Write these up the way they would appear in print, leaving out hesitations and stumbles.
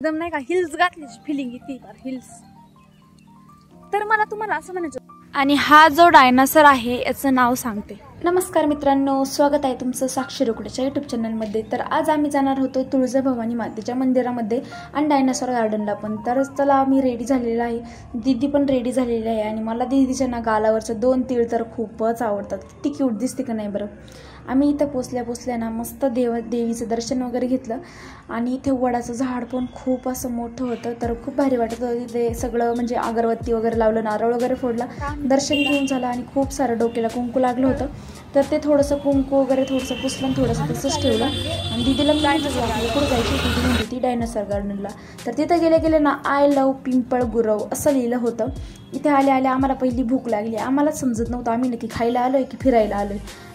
एकदम नाही का हिल्स घातल्याची फिलिंग येते हिल्स. तर मला तुम्हाला असं म्हणायचं, आणि हा जो डायनासोर आहे याचं नाव सांगते. नमस्कार मित्रांनो, स्वागत आहे तुमचं साक्षी रोकडेच्या यूट्यूब चॅनलमध्ये. तर आज आम्ही जाणार होतो तुळजाभवानी मातेच्या मंदिरामध्ये आणि डायनासोर गार्डनला पण. तर चला आम्ही रेडी झालेला आहे, दीदी पण रेडी झालेली आहे. आणि मला दीदीच्या ना गालावरचं 2 तीळ तर खूपच आवडतात. किती क्यूट दिसते का नाही बरं. आम्ही इथं पोचल्या ना मस्त देवीचं दर्शन वगैरे घेतलं. आणि इथे वडाचं झाड पण खूप असं मोठं होतं, तर खूप भारी वाटत होतं. तिथे सगळं म्हणजे अगरबत्ती वगैरे लावलं, नारळ वगैरे फोडला, दर्शन घेऊन झालं. आणि खूप सारं डोक्याला कुंकू लागलं होतं, तर ते थोडंसं कुंकू वगैरे थोडंसं पुसलं, थोडंसं तसंच ठेवलं. आणि दीदीला कुठं जायची, दीदी म्हणते ती डायनासोर गार्डनला. तर तिथं गेले ना आय लव्ह पिंपळ गुरव असं लिहिलं होतं. इथे आले आम्हाला पहिली भूक लागली. आम्हालाच समजत नव्हतं आम्ही नक्की खायला आलोय की फिरायला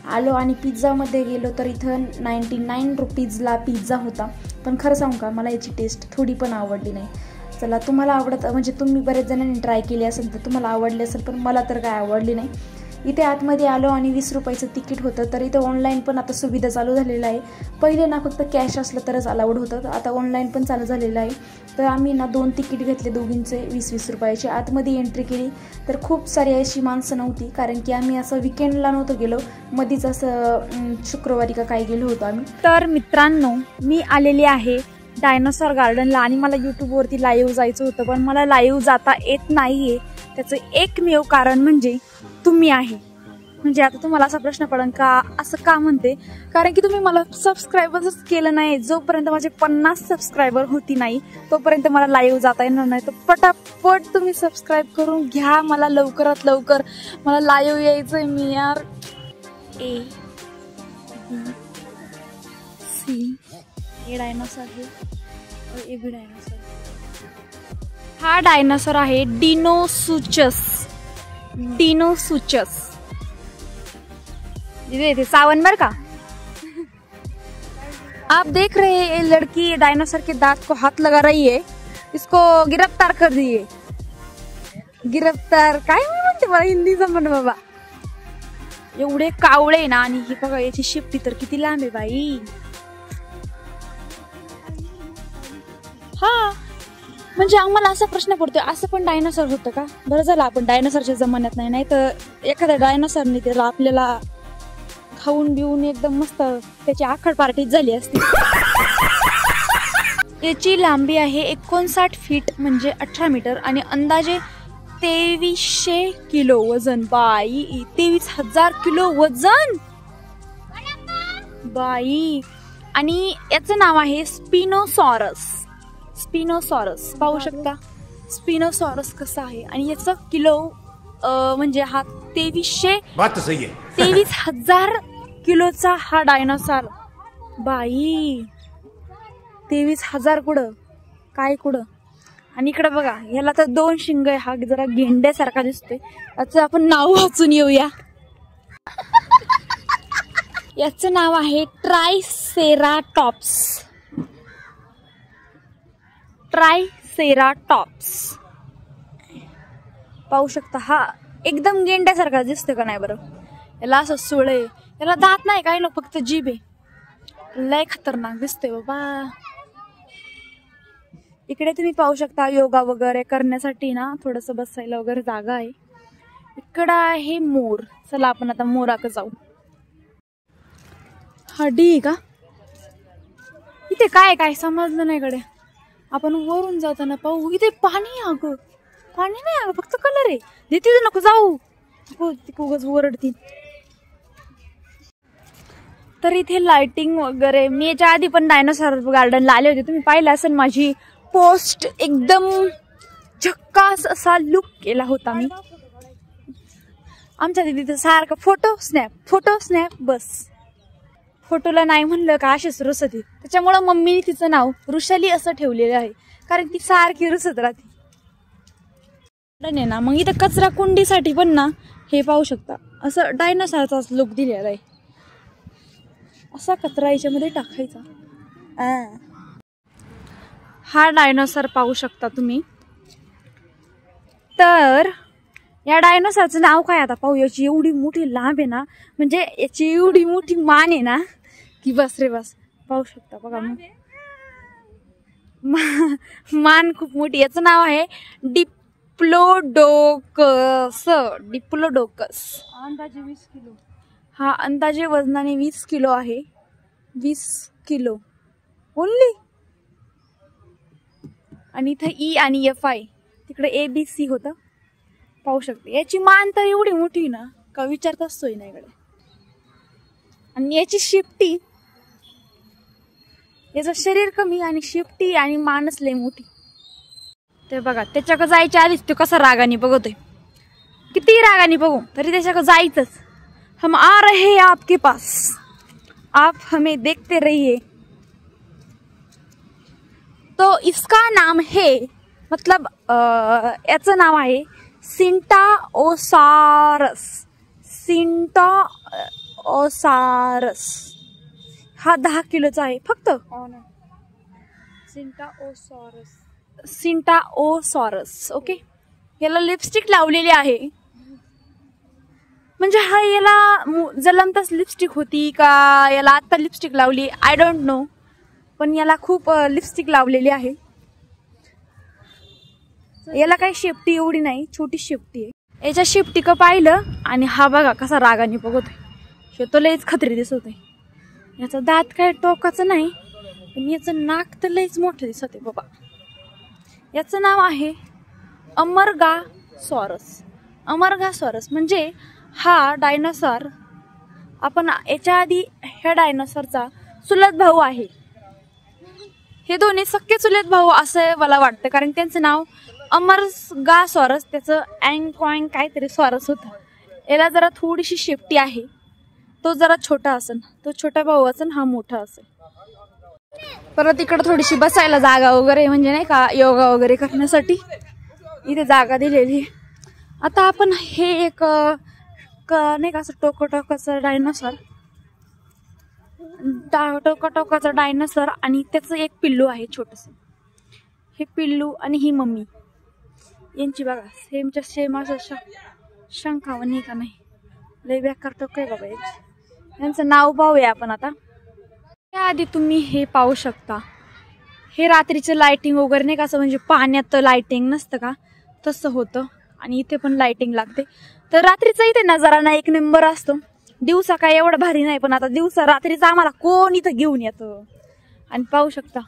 आलो. आणि पिझ्झामध्ये गेलो तर इथं 99 रुपीजला पिझ्झा होता. पण खरं सांगू का, मला याची टेस्ट थोडी पण आवडली नाही. चला, तुम्हाला आवडत म्हणजे तुम्ही बरेच जणांनी ट्राय केली असेल तर तुम्हाला आवडली असेल, पण मला तर काय आवडली नाही. इथे आतमध्ये आलो आणि 20 रुपयाचं तिकीट होतं. तर इथं ऑनलाईन पण आता सुविधा चालू झालेलं आहे. पहिले ना फक्त कॅश असलं तरच अलाउड होतं, आता ऑनलाईन पण चालू झालेलं आहे. तर आम्ही ना 2 तिकीट घेतले, दोघींचे 20-20 रुपयाचे. आतमध्ये एंट्री केली तर खूप सारी अशी माणसं नव्हती, कारण की आम्ही असं विकेंडला नव्हतं गेलो, मध्येच असं शुक्रवारी का काय गेलो होतो आम्ही. तर मित्रांनो, मी आलेली आहे डायनासोर गार्डनला आणि मला यूट्यूबवरती लाईव्ह जायचं होतं, पण मला लाईव्ह जाता येत नाहीये. त्याचं एकमेव कारण म्हणजे तुम्ही आहे. म्हणजे आता तुम्हाला असा प्रश्न पडेल का असं का म्हणते, कारण की तुम्ही मला सबस्क्राईबरच केलं नाही. जोपर्यंत माझे 50 सबस्क्रायबर होती नाही तोपर्यंत मला लाईव्ह जाता येणार नाही. तर पटापट तुम्ही सबस्क्राईब करून घ्या, मला लवकरात लवकर मला लाईव्ह यायचंय. मी यार ए सी हे डायनासोर आहे, ए बी डायनासोर. हा डायनासोर है डिनोसुचस. ये सावन भर का आप देख रहे हैं, ये लड़की डायनासोर के दांत को हाथ लगा रही है. इसको गिरफ्तार कर दिए. गिरफ्तार काय म्हणते मला हिंदी जमन बाबा. एवढे कावळे ना, आणि ही बघा याची शेपटी तर किती लांब आहे बाई. हा म्हणजे आम्हाला असा प्रश्न पडतोय, असं पण डायनासोर होतं का. बरं झालं आपण डायनासोरच्या जमान्यात नाही तर एखाद्या डायनासोरने त्याला आपल्याला खाऊन बिऊन एकदम मस्त त्याची आखड पार्टीच झाली असती. याची लांबी आहे 59 फीट म्हणजे 18 मीटर आणि अंदाजे 2300 किलो वजन. बाई, 23,000 किलो वजन बाई. आणि याचं नाव आहे स्पिनोसॉरस. पाहू शकता स्पिनोसॉरस कसं आहे. आणि याचं किलो म्हणजे हा 23,000 किलोचा हा डायनासोर. बाई, 23,000 कुठं काय कुठं. आणि इकडे बघा, ह्याला तर 2 शिंग आहे. हा जरा गेंड्यासारखा दिसतोय. याचं आपण नाव वाचून येऊया. याचं नाव आहे ट्रायसेराटॉप्स. पाहू शकता, हा एकदम गेंड्यासारखा दिसतोय का नाही बरं. याला असं सुळे, याला दात नाही काही, लोक फक्त जीभ आहे. लय खतरनाक दिसतोय बाबा. इकडे तुम्ही पाहू शकता योगा वगैरे करण्यासाठी ना थोडस बसायला वगैरे जागा आहे. इकडं आहे मोर. चला आपण आता मोराकडे जाऊ. हा डी का इथे काय समजलं नाही कडे. आपण वरून जाताना पाहू. इथे पाणी अगं, पाणी नाही अगं, फक्त कलर आहे. तिथे नको जाऊ, उगाच ओरडतील. तर इथे लाइटिंग वगैरे. मी याच्या आधी पण डायनासोर गार्डनला आले होते, तुम्ही पाहिलं असेल माझी पोस्ट. एकदम झक्कास असा लुक केला होता मी. आमच्या तिथे सारखं फोटो स्नॅप बस. फोटोला नाही म्हणलं का अशीच रुसती. त्याच्यामुळं मम्मीने तिचं नाव वृषाली असं ठेवलेलं आहे, कारण ती सारखी रुसत राहते ना. मग इथं कचरा कुंडीसाठी पण ना हे पाहू शकता, असं डायनासोरचाच लुक दिलेला आहे. असा कचरा याच्यामध्ये टाकायचा. हा डायनासोर पाहू शकता तुम्ही. तर या डायनासोरचं नाव काय आता पाहू. याची एवढी मोठी लांब आहे ना, म्हणजे याची एवढी मोठी मान आहे ना की बस रे बस. पाहू शकता बघा. मग मान खूप मोठी. याचं नाव आहे डिप्लोडोकस. डिप्लोडोकस. अंदाजे 20 किलो. हा अंदाजे वजनाने 20 किलो आहे. 20 किलो ओनली. आणि इथं ई आणि एफ आहे, तिकडे ABC होतं, पाहू शकते. याची मान तर एवढी मोठी ना का विचारताच सोय नाही इकडे. आणि याची शेपटी, याचं शरीर कमी आणि शेपटी आणि मानच लय मोठी. ते बघा त्याच्याकडे जायच्या आधीच तो कसा रागाने बघतोय. किती रागाने बघू तरी त्याच्याकडे जायचंच. हम आ रहे हैं आपके पास, आप हमें देखते रहिए. तो इसका नाम है, मतलब याचं नाव आहे सिंटाओसारस. सिंटाओसारस. हा 10 किलोचा आहे फक्त. सिंटाओसॉरस. ओके. याला लिपस्टिक लावलेली आहे. म्हणजे हा याला जलमताच लिपस्टिक होती का याला आता लिपस्टिक लावली, आय डोंट नो. पण याला खूप लिपस्टिक लावलेली आहे. याला काही शेपटी एवढी नाही, छोटी शेपटी आहे. याच्या शेपटी का पाहिलं आणि हा बघा कसा रागाने बघतोय. तो लयच खत्री दिसत आहे. याचा दात काय टोकाचं नाही, पण याचं नाक तर लयच मोठं दिसत आहे बाबा. याचं नाव आहे अमरगासॉरस. अमरगासॉरस म्हणजे हा डायनोसॉर, आपण याच्या आधी ह्या डायनोसॉरचा चुलत भाऊ आहे. हे दोन्ही सख्खे चुलत भाऊ असं मला वाटतं, कारण त्यांचं नाव अमरगासॉरस, त्याचं अँकॉइंग काहीतरी सॉरस होतं. याला जरा थोडीशी शेपटी आहे. तो जरा छोटा असेल, तो छोटा भाऊ असेल, हा मोठा असेल. परत इकडं थोडीशी बसायला जागा वगैरे, म्हणजे नाही का योगा वगैरे करण्यासाठी इथे जागा दिलेली. आता आपण हे एक नाही का असं टोकाचं डायनोसॉर आणि त्याचं एक पिल्लू आहे छोटस. हे पिल्लू आणि ही मम्मी यांची बघा सेमच्या सेम असं शंखावणी का नाही, लय बेकार टोक आहे बाबा याची. यांचं नाव पाहूया आपण आता. त्याआधी तुम्ही हे पाहू शकता, हे रात्रीचं लाइटिंग वगैरे नाही का असं, म्हणजे पाण्यात लाइटिंग नसतं का तसं होतं. आणि इथे पण लाइटिंग लागते. तर रात्रीचा इथे नजारा ना एक नंबर असतो. दिवसा काय एवढं भारी नाही, पण आता दिवसा रात्रीचा आम्हाला कोण इथं घेऊन येतं. आणि पाहू शकता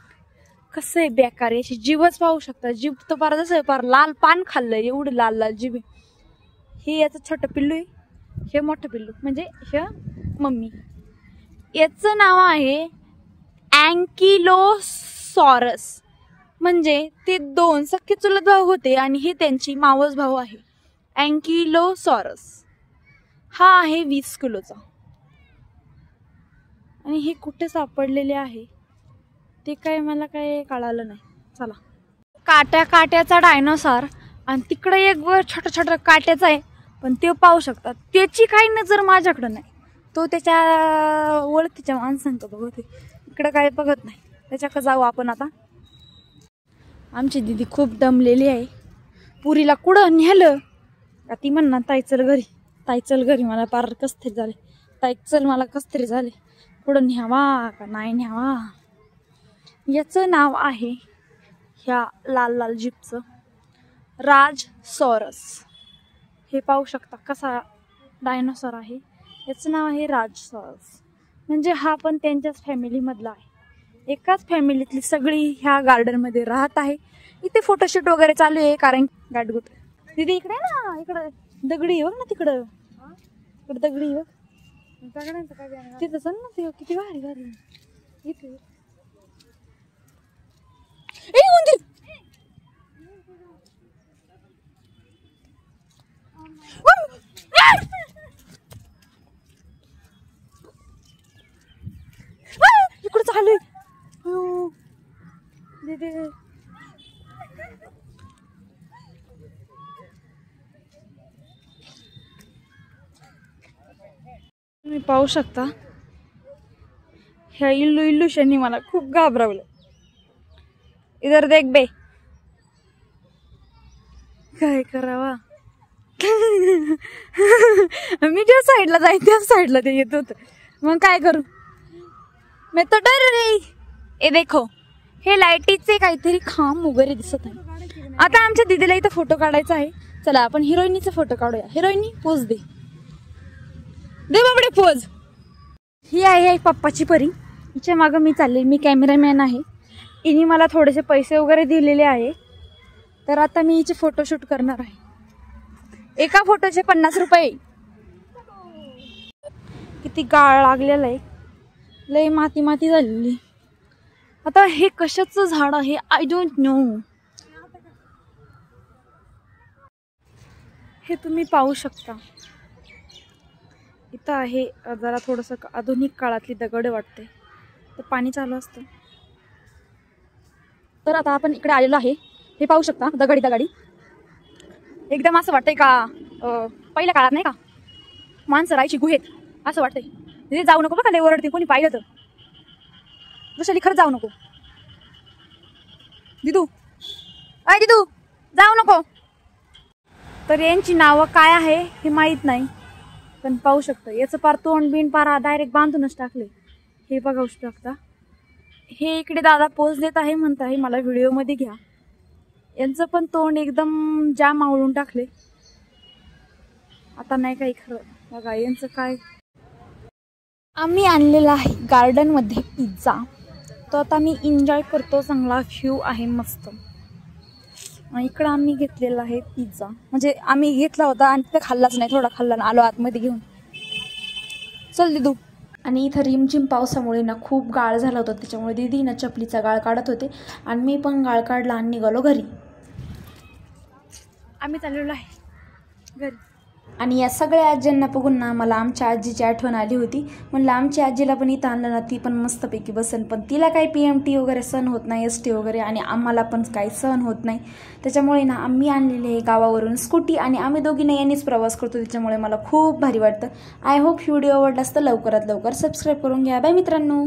कसं आहे बेकार. याची जीवच पाहू शकता. जीभ तर पार जसं पार लाल पान खाल्लंय, एवढं लाल लाल जीभ. हे याचं छोटं पिल्लू आहे, हे मोठं पिल्लू म्हणजे हे मम्मी. याचं नाव आहे अँकिलोसॉरस. म्हणजे ते 2 सख्खे चुलत भाऊ होते आणि हे त्यांची मावस भाऊ आहे. अँकिलोसॉरस हा आहे 20 किलोचा. आणि हे कुठे सापडलेले आहे ते काय मला काय कळालं नाही. चला, काट्याचा डायनोसॉर आणि तिकडे एक छोटा काट्याचा आहे, पण ते पाहू शकतात. त्याची काही नजर माझ्याकडं नाही. तो त्याच्या ओळखीच्या माणसांकडे बघते, इकडं काय बघत नाही. त्याच्याकडे जाऊ आपण आता. आमची दीदी खूप दमलेली आहे. पुरीला कुठं नेलं का ती म्हणणार ताई चल घरी, ताई चल घरी. मला पार कसतरी झाले, ताई चल मला कसतरी झाले. कुठं न्यावा का नाही न्यावा. याचं नाव आहे ह्या लाल लाल जीपचं राजसॉरस. हे पाहू शकता कसा डायनोसॉर आहे. याचं नाव आहे राजसॉरस. म्हणजे हा पण त्यांच्याच फॅमिलीमधला आहे. एकाच फॅमिलीतली सगळी ह्या गार्डनमध्ये राहत आहे. इथे फोटोशूट वगैरे चालू आहे, कारण गाडगुट. दीदी इकडे ना, इकडं दगडी बघ ना, तिकडं दगडी बघ तिथं चल ना. ते किती भारी भारी इथे. इकडं चालू दीदी. तुम्ही पाहू शकता ह्या इल्लू शनी मला खूप घाबरवलं. इधर देख बे, काय करावा. मी ज्या साईडला जाईन त्या साईडला ते येत होत, मग काय करू. मैं तो डर रही. ए देखो, हे लाईटीचे काहीतरी खांब वगैरे दिसत आहे. आता आमच्या दीदीला इथं फोटो काढायचा आहे. चला आपण हिरोईनीचा फोटो काढूया. हिरोईनी पोज दे, दे बाबडे पोज. ही आहे पप्पाची परी. हिच्या मागं मी चालले. मी कॅमेरामॅन आहे. हिने मला थोडेसे पैसे वगैरे दिलेले आहे. तर आता मी हिचे फोटोशूट करणार आहे. एका फोटोचे 50 रुपये. किती गाळ लागलेला आहे, लय माती माती झालेली. आता हे कशाचं झाड आहे आय डोंट नो. हे तुम्ही पाहू शकता. इथं आहे जरा थोडंसं आधुनिक काळातली दगड वाटते. तर पाणी चालू असतं. तर आता आपण इकडे आलेलो आहे. हे पाहू शकता दगडी एकदम असं वाटतंय का पहिल्या काळात नाही का माणसं राहायची गुहेत असं वाटतंय. तिथे जाऊ नको बघा, लय ओरडते कोणी पाहिलं तर. वृषाली खरंच जाऊ नको. दिदू जाऊ नको. तर यांची नावं काय आहे हे माहीत नाही, पण पाहू शकता याचं पार तोंड बिन पार डायरेक्ट बांधूनच टाकले. हे बघू शकता. हे इकडे दादा पोज देत आहे, म्हणत आहे मला व्हिडिओमध्ये घ्या. यांचं पण तोंड एकदम जाम आवळून टाकले. आता नाही काही खरं. बघा यांचं काय. आम्ही आणलेला आहे गार्डन मध्ये पिझ्झा. तो आता मी एन्जॉय करतो. चांगला व्ह्यू आहे मस्त. इकडं आम्ही घेतलेला आहे पिझ्झा. म्हणजे आम्ही घेतला होता आणि तिथे खाल्लाच नाही. थोडा खाल्ला ना आलो आतमध्ये घेऊन. चल दिदू. आणि इथं रिमझिम पावसामुळे ना खूप गाळ झाला होता. त्याच्यामुळे दीदी ना चपलीचा गाळ काढत होते आणि मी पण गाळ काढला आणि निघालो घरी. आम्ही चाललेलो आहे घरी. आणि या सगळ्या आज्यांना बघून ना मला आमच्या आजीची आठवण आली होती. म्हणलं आमच्या आजीला पण इथं आणलं ना ती पण मस्तपैकी बसेल. पण तिला काही PMT वगैरे सहन होत नाही, ST वगैरे, आणि आम्हाला पण काही सहन होत नाही. त्याच्यामुळे ना आम्ही आणलेले आहे गावावरून स्कूटी आणि आम्ही दोघींना यांनीच प्रवास करतो. त्याच्यामुळे मला खूप भारी वाटतं. आय होप व्हिडिओ आवडला असतं. लवकरात लवकर सबस्क्राईब करून घ्या. बाय मित्रांनो.